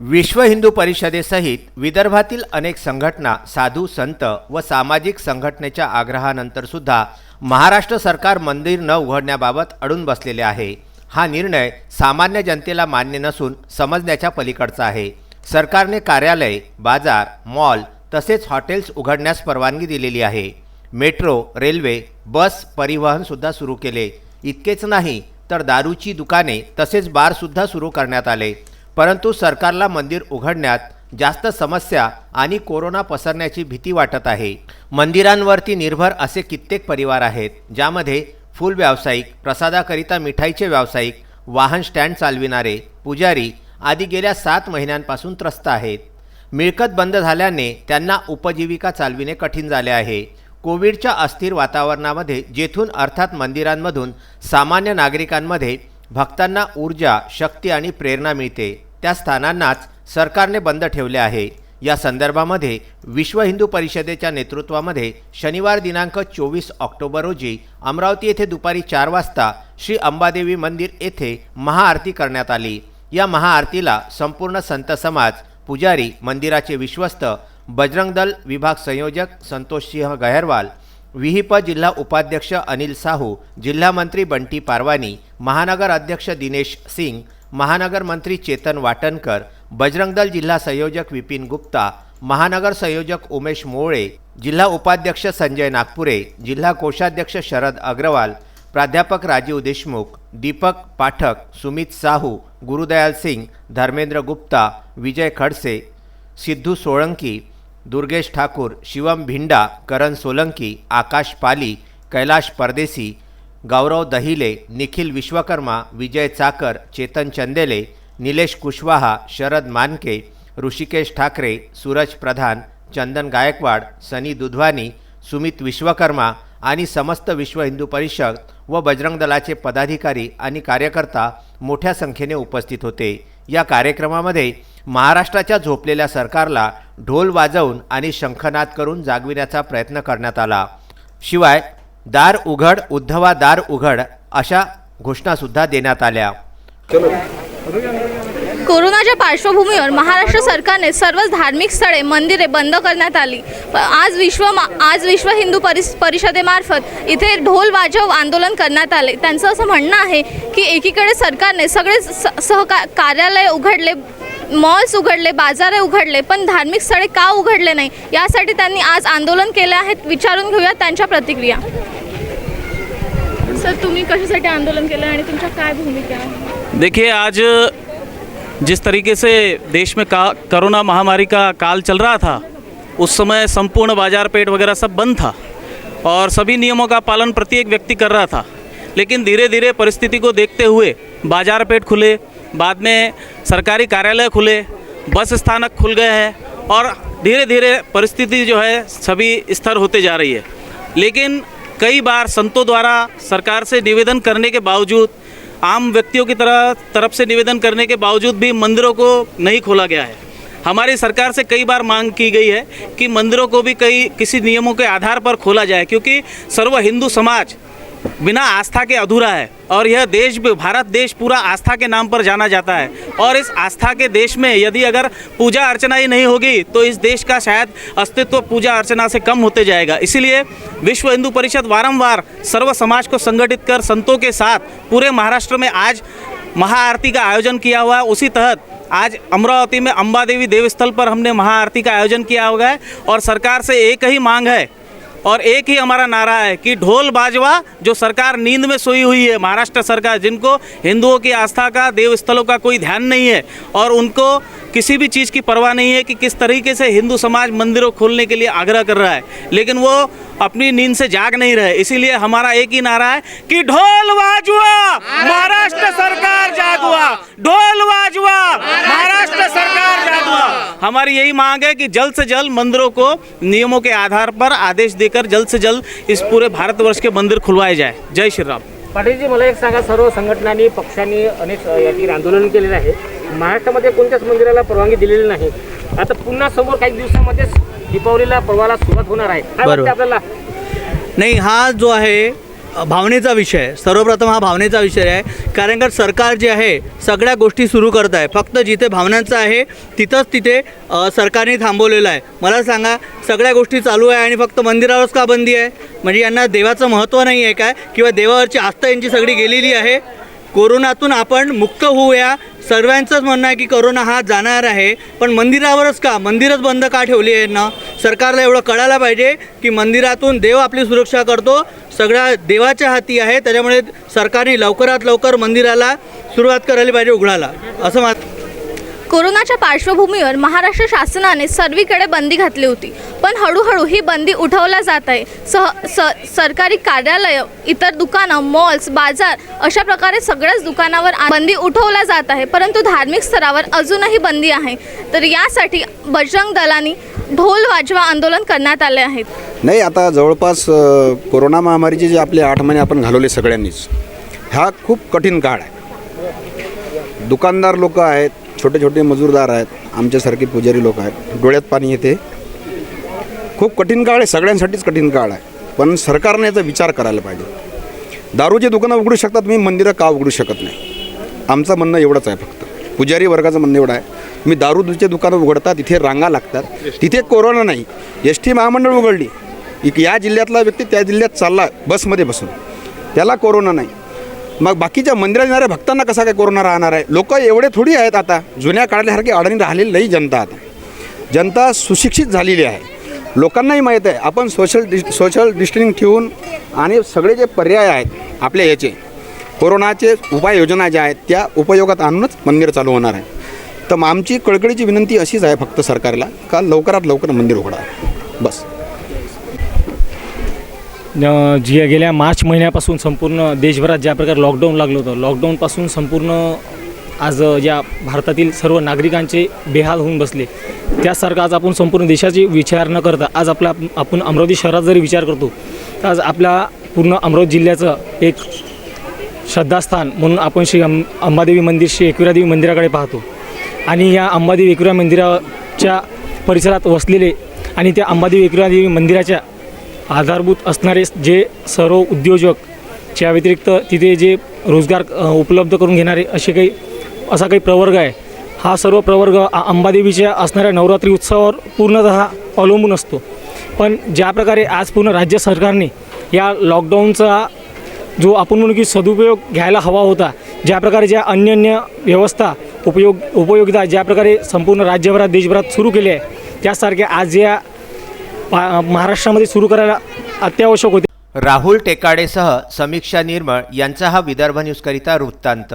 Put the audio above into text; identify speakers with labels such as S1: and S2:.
S1: विश्व हिंदू परिषदेसहित विदर्भातील अनेक संघटना, साधू संत व सामाजिक संघटनेच्या आग्रहानंतर सुद्धा महाराष्ट्र सरकार मंदिर न उघडण्याबाबत अडून बसलेले आहे। हा निर्णय सामान्य जनतेला मान्य नसून समजण्याच्या पलीकडचा आहे। सरकारने कार्यालय, बाजार, मॉल तसेच हॉटेल्स उघडण्यास परवानगी दिलेली आहे। मेट्रो, रेल्वे, बस परिवहन सुद्धा सुरू केले। इतकेच नाही तर दारूची दुकाने तसेच बार सुद्धा सुरू करण्यात आले। परंतु सरकारला मंदिर उघडण्यात जास्त समस्या आणि कोरोना पसरण्याची भीती वाटत आहे। मंदिरांवरती निर्भर असे कित्येक परिवार आहेत, ज्यामध्ये फूल व्यावसायिक, प्रसादाकरिता मिठाईचे व्यावसायिक, वाहन स्टँड चालविणारे, पुजारी आदी गेल्या 7 महिन्यांपासून त्रस्त आहेत। मिळकत बंद झाल्याने त्यांना उपजीविका चालविणे कठीण झाले आहे। कोविडच्या अस्थिर वातावरणामध्ये जेथून अर्थात मंदिरांमधून सामान्य नागरिकांमध्ये भक्तांना ऊर्जा, शक्ती आणि प्रेरणा मिळते, त्या स्थानांनाच सरकारने बंद ठेवले आहे। या संदर्भामध्ये विश्व हिंदू परिषदेच्या नेतृत्वामध्ये शनिवार दिनांक 24 ऑक्टोबर रोजी अमरावती येथे दुपारी 4 वाजता श्री अंबादेवी मंदिर येथे महाआरती करण्यात आली। या महाआरतीला संपूर्ण संत समाज, पुजारी, मंदिराचे विश्वस्त, बजरंग दल विभाग संयोजक संतोषसिंह गहेरवाल, विहिप जिल्हा उपाध्यक्ष अनिल साहू, जिल्हा मंत्री बंटी पारवानी, महानगर अध्यक्ष दिनेश सिंग, महानगर मंत्री चेतन वाटनकर, बजरंग दल जिल्हा संयोजक विपिन गुप्ता, महानगर संयोजक उमेश मोळे, जिल्हा उपाध्यक्ष संजय नागपुरे, जिल्हा कोषाध्यक्ष शरद अग्रवाल, प्राध्यापक राजीव देशमुख, दीपक पाठक, सुमित साहू, गुरुदयाल सिंग, धर्मेंद्र गुप्ता, विजय खडसे, सिद्धू सोळंकी, दुर्गेश ठाकूर, शिवम भिंडा, करण सोलंकी, आकाश पाली, कैलाश परदेसी, गौरव दहिले, निखिल विश्वकर्मा, विजय चाकर, चेतन चंदेले, निलेश कुशवाहा, शरद मानके, ऋषिकेश ठाकरे, सूरज प्रधान, चंदन गायकवाड, सनी दुधवानी, सुमित विश्वकर्मा आणि समस्त विश्व हिंदू परिषद व बजरंग दलाचे पदाधिकारी आणि कार्यकर्ता मोठ्या संख्येने उपस्थित होते। या कार्यक्रमामध्ये महाराष्ट्राच्या झोपलेल्या सरकारला ढोल वाजवून आणि शंखनाद करून जागविण्याचा प्रयत्न करण्यात आला। शिवाय दार उघड उद्धवा दार उघड अशा घोषणासुद्धा देण्यात आल्या।
S2: कोरोनाच्या पार्श्वभूमीवर महाराष्ट्र सरकारने सर्वच धार्मिक स्थळे, मंदिरे बंद करण्यात आली। आज विश्व हिंदू परिषदेमार्फत इथे ढोल वाजव आंदोलन करण्यात आले। त्यांचं असं म्हणणं आहे की एकीकडे सरकारने सगळे कार्यालय उघडले, मॉल्स उघडले, बाजारे उघडले, पण धार्मिक स्थळे का उघडले नाही यासाठी त्यांनी आज आंदोलन केले आहे। विचारून घेऊया त्यांच्या प्रतिक्रिया। सर, तुम्ही कशासाठी आंदोलन केलं आणि तुमच्या काय भूमिका आहे?
S3: देखिए, आज जिस तरीके से देश में कोरोना महामारी का काल चल रहा था, उस समय संपूर्ण बाजार पेट वगैरह सब बंद था और सभी नियमों का पालन प्रत्येक व्यक्ति कर रहा था। लेकिन धीरे धीरे परिस्थिति को देखते हुए बाजार पेट खुले, बाद में सरकारी कार्यालय खुले, बस स्थानक खुल गए हैं और धीरे धीरे परिस्थिति जो है सभी स्थिर होते जा रही है। लेकिन कई बार संतों द्वारा सरकार से निवेदन करने के बावजूद, आम व्यक्तियों की तरफ से निवेदन करने के बावजूद भी मंदिरों को नहीं खोला गया है। हमारी सरकार से कई बार मांग की गई है कि मंदिरों को भी किसी नियमों के आधार पर खोला जाए, क्योंकि सर्व हिंदू समाज बिना आस्था के अधूरा है और यह देश भी, भारत देश पूरा आस्था के नाम पर जाना जाता है। और इस आस्था के देश में यदि अगर पूजा अर्चना ही नहीं होगी तो इस देश का शायद अस्तित्व पूजा अर्चना से कम होते जाएगा। इसीलिए विश्व हिंदू परिषद वारंवार सर्व समाज को संगठित कर संतों के साथ पूरे महाराष्ट्र में आज महाआरती का आयोजन किया हुआ है। उसी तहत आज अमरावती में अंबादेवी देवस्थल पर हमने महाआरती का आयोजन किया हुआ है और सरकार से एक ही मांग है और एक ही हमारा नारा है कि ढोल बाजवा, जो सरकार नींद में सोई हुई है, महाराष्ट्र सरकार जिनको हिंदुओं की आस्था का, देव स्थलों का कोई ध्यान नहीं है और उनको किसी भी चीज़ की परवाह नहीं है कि किस तरीके से हिंदू समाज मंदिरों खोलने के लिए आग्रह कर रहा है, लेकिन वो अपनी नींद से जाग नहीं रहे। इसीलिए हमारा एक ही नारा है कि ढोल वाजवा, महाराष्ट्र सरकार जागवा, ढोल वाजवा, महाराष्ट्र सरकार जागवा। हमारी यही मांग है कि जल्द से जल्द मंदिरों को नियमों के आधार पर आदेश देकर जल्द से जल्द इस पूरे भारतवर्ष के मंदिर खुलवाए जाए। जय श्री राम।
S4: पाटीलजी, मला एक सांगा, सर्व संघटनांनी, पक्षांनी अनेक या ठिकाणी आंदोलन केलेलं आहे। महाराष्ट्रामध्ये कोणत्याच मंदिराला परवानगी दिलेली नाही। आता पुन्हा समोर काही दिवसांमध्येच दीपावलीला पर्वाला सुरुवात होणार आहे। काय वाटतं आपल्याला?
S5: नहीं, हा जो आहे भावनेचा विषय आहे. सर्वप्रथम हा भावनेचा विषय आहे, कारण का सरकार जे आहे सगळ्या गोष्टी सुरू करत आहे. फक्त जिथे भावनांचं आहे तिथे सरकारने थांबवलेलं आहे. मला सांगा, सगळ्या गोष्टी चालू आहे आणि फक्त मंदिरावरच का बंदी आहे? म्हणजे यांना देवाचं महत्त्व नाही आहे काय? किंवा देवावरची आस्था यांची सगळी गेलेली आहे? कोरोनातून आपण मुक्त होऊया, सर्वांचंच म्हणणं आहे की कोरोना हा जाणार आहे, पण मंदिरावरच का? मंदिरच बंद का ठेवली आहे ना? सरकारला एवढं कळायला पाहिजे की मंदिरातून देव आपली सुरक्षा करतो, सगळ्या देवाच्या हाती आहे. त्याच्यामुळे सरकारने लवकरात लवकर मंदिराला सुरुवात करायला पाहिजे उघडायला, असं
S2: कोरोनाच्या पार्श्वभूमीवर महाराष्ट्र शासनाने सर्वीकडे बंदी घातली होती, पण हळूहळू ही बंदी उठवल्या जात आहे. सरकारी कार्यालय, इतर दुकानं, मॉल्स, बाजार अशा प्रकारे सगळ्याच दुकानावर बंदी उठवल्या जात आहे, परंतु धार्मिक स्तरावर अजूनही बंदी आहे. तर यासाठी बजरंग दलांनी ढोल वाजवा आंदोलन करण्यात आले आहेत.
S6: नाही, आता जवळपास कोरोना महामारीचे जे आपले 8 महिने आपण घालवले सगळ्यांनीच, हा खूप कठीण काळ आहे. दुकानदार लोक आहेत, छोटे छोटे मजूरदार आहेत, आमच्यासारखे पुजारी लोक आहेत, डोळ्यात पाणी येते. खूप कठीण काळ आहे, सगळ्यांसाठीच कठीण काळ आहे. पण सरकारने याचा विचार करायला पाहिजे. दारूचे दुकानं उघडू शकतात, तुम्ही मंदिरं का उघडू शकत नाही? आमचं म्हणणं एवढंच आहे. फक्त पुजारी वर्गाचं म्हणणं एवढं आहे, मी दारूचे दुकानं उघडतात, तिथे रांगा लागतात, तिथे कोरोना नाही. ST महामंडळ उघडली, या जिल्ह्यातला व्यक्ती त्या जिल्ह्यात चालला बसमध्ये बसून, त्याला कोरोना नाही. मग बाकीच्या मंदिरात येणाऱ्या भक्तांना कसा काय कोरोना राहणार आहे? लोक एवढे थोडी आहेत आता, जुन्या काळासारखी अडणी राहिलेली नाही जनता. आता जनता सुशिक्षित झालेली आहे, लोकांनाही माहीत आहे. आपण सोशल डिस्टन्सिंग ठेवून आणि सगळे जे पर्याय आहेत आपल्या याचे कोरोनाचे उपाययोजना ज्या आहेत त्या उपयोगात आणूनच मंदिर चालू होणार आहे. तर मग आमची कळकळीची विनंती अशीच आहे फक्त सरकारला, का लवकरात लवकर मंदिर उघडा, बस.
S7: गेल्या मार्च महिन्यापासून संपूर्ण देशभरात ज्या प्रकारे लॉकडाऊन लागलं होतं, लॉकडाऊनपासून संपूर्ण आज या भारतातील सर्व नागरिकांचे बेहाल होऊन बसले. त्यासारखं आज आपण संपूर्ण देशाची विचार न करता आज आपण अमरावती शहरात जरी विचार करतो तर आज आपल्या पूर्ण अमरावती जिल्ह्याचं एक श्रद्धास्थान म्हणून आपण श्री अंबादेवी मंदिर, श्री एकविरादेवी मंदिराकडे पाहतो. आणि या अंबादेवी एकविरा मंदिराच्या परिसरात वसलेले आणि त्या अंबादेवी एकविरादेवी मंदिराच्या आधारभूत असणारे जे सर्व उद्योजक, च्या व्यतिरिक्त तिथे जे रोजगार उपलब्ध करून घेणारे असा काही प्रवर्ग आहे, हा सर्व प्रवर्ग अंबादेवीच्या असणाऱ्या नवरात्री उत्सवावर पूर्णतः अवलंबून असतो. पण ज्या प्रकारे आज पूर्ण राज्य सरकारने या लॉकडाऊनचा जो आपण म्हणू की सदुपयोग घ्यायला हवा होता, ज्या प्रकारे ज्या अन्य व्यवस्था उपयोगिता ज्या प्रकारे संपूर्ण राज्यभरात देशभरात सुरू केले आहे, त्यासारख्या आज या महाराष्ट्रामध्ये सुरू करायला अत्यावश्यक होते.
S1: राहुल टेकाडेसह समीक्षा निर्मळ यांचा हा विदर्भ न्यूजकरिता वृत्तांत.